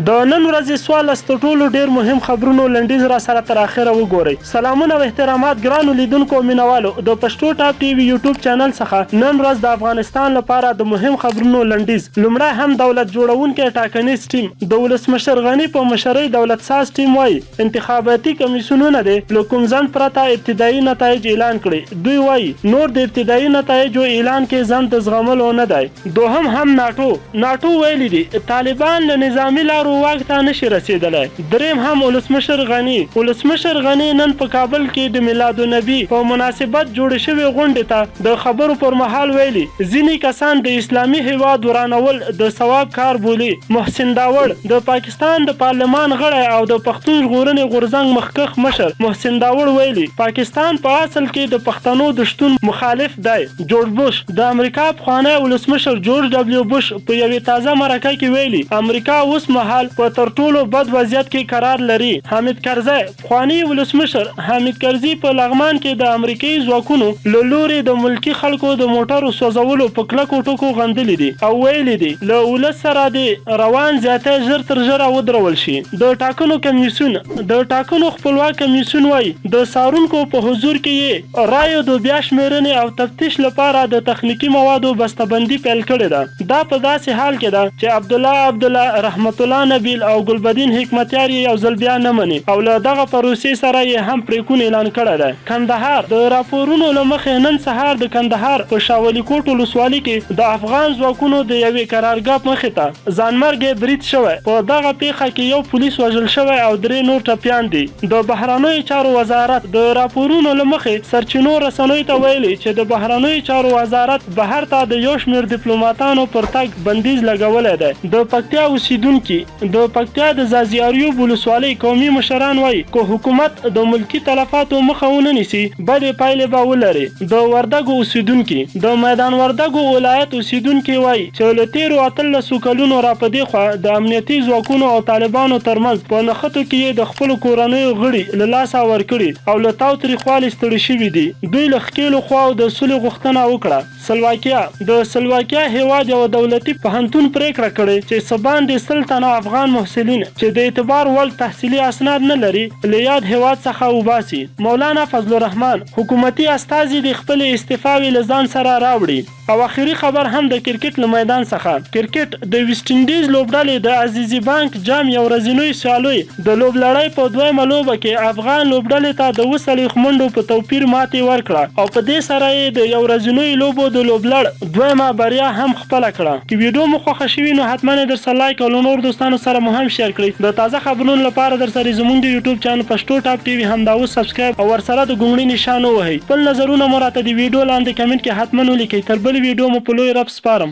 د نن ورځې 14 تر ټولو ډیر مهم خبرونو لنډیز را سره تر اخره وګورئ. سلامونه او احترامات ګرانو لیدونکو مینوالو د پښتو ټاپ ټي وي یوټیوب چینل څخه نن ورځ د افغانستان لپاره د مهم خبرونو لنډیز. لومړی هم دولت جوړونکي ټاکنیز ټیم د ولسمشر غني په مشرۍ دولت ساز ټیم وایي انتخاباتي کمیسیونونه د کوم ځنډ پرته ابتدایي نتایج اعلان کړي. دوی وایي نور د ابتدایي نتایجو اعلان کې ځنډ د زغملو نه دی. دوهم هم ناټو ویلي دي طالبان له نظامي لارو واک ته نشي رسیدلی. دریم هم ولسمشر غني نن په کابل کې د میلاد النبي په مناسبت جوړ شوی غونډې ته د خبرو پر مهال ویلي ځینې کسان د اسلامي هیواد ورانول د ثواب کار بولي. محسن داوړ د پاکستان د پارلمان غړی او د پښتون ژغورنې غورځنګ مخکښ مشر محسن داوړ ویلي پاکستان په اصل کې د پښتنو د شتون مخالف دی. جورج بوش د امریکا پخوانی ولسمشر جورج ډبلیو بوش په یوې تازه مرکه کې ویلي امریکا اوس مهال په تر ټولو بد وضعیت کې قرار لري. حامد کرزی پخوانی ولسمشر حامد کرزی په لغمان کې د امریکایي ځواکونو له لوري د ملکي خلکو د موټرو سوځولو په کلکو ټکو غندلي دي او ویلي دي له ولس سره د روان زیاتۍ ژر تر ژره ودرول شي. د ټاکنو خپلواک کمیسیون وایي د څارونکو په حضور کې یې رایو د بیا شمېرنې او تفتیش لپاره د تخنیکي موادو بسته‌بندي پیل کړې ده. دا په داسې حال کې ده چې عبدالله رحمت الله نبیل او ګلبدین حکمتیار یې یو ځل بیا نه مني او له دغه پروسې سره یې هم پریکون اعلان کړی دی. کندهار د راپورونو له مخې نن سهار د کندهار په شاولي کوټ ولسوالۍ کې د افغان ځواکونو د یوې قرارګاه مخې ته ځانمرګی برید شوی. په دغه پیښه کې یو پولیس وژل شوی او 3 نور ټپیان دي. د بهرنیو چارو وزارت د راپورونو له مخې سرچینو رسنیو ته ویلي چې د بهرنیو چارو وزارت بهر ته د یو شمېر ډیپلوماټانو پر تګ بندیز لګولی دی. د پکتیا اوسیدونکي د پکتیا د زازیاریوب ولسوالۍ قومي مشران وایي که حکومت د ملکي تلفاتو مخه ونه نیسي بدې پایلې به ولري. د وردګو اوسیدونکي د میدان وردګو ولایت اوسیدونکي وایي چې له تیرو 18 کلونو را په دې خوا د امنیتي ځواکونو او طالبانو ترمنځ په نښتو کې یې د خپلو کورنیو غړي له لاسه ورکړي او له تاوتریخوالي ستړي شوي دي. دوی له ښکېلو خواو د صلحې غوښتنه وکړه. د سلواکیا هیواد یو دولتي پوهنتون پریکړه کړې چې سباندې 100 تنه افغان محصلین چې د اعتبار وړ تحصیلي اسناد نه لري له یاد هیواد څخه وباسي. مولانا فضل الرحمن حکومتي استازي د خپل استعفاوي له ځان سره راوړي. او اخیری خبر هم د کرکټ له میدان څخه. کرکټ د ویسټ انډیز لوبډلې د عزیزي بانک جام یو ورځنۍ سیالۍ د لوبلړۍ په دویمه لوبه کې افغان لوبډلې ته د 40 منډو په توپیر ماتې ورکړه او په دې سره یې د یو ورځنۍ لوبو د لوبلړ دویمه بریا هم خپله کړه. که ویډیو مو خوښه شوي نو حتما در سره لایک او له نورو دوستانو سره مو هم شیر کړئ. د تازه خبرونو لپاره در سره زموږ د یوټیوب چینل پښتو ټاپ ټي وي همدا اوس سبسکرایب او ورسره د ګونګړي نشان ووهئ. خپل نظرونه مو راته د ویډیو لاندې کمنټ کې حتما ولیکئ. تر بل ویډیو مو په لوی رب سپارم.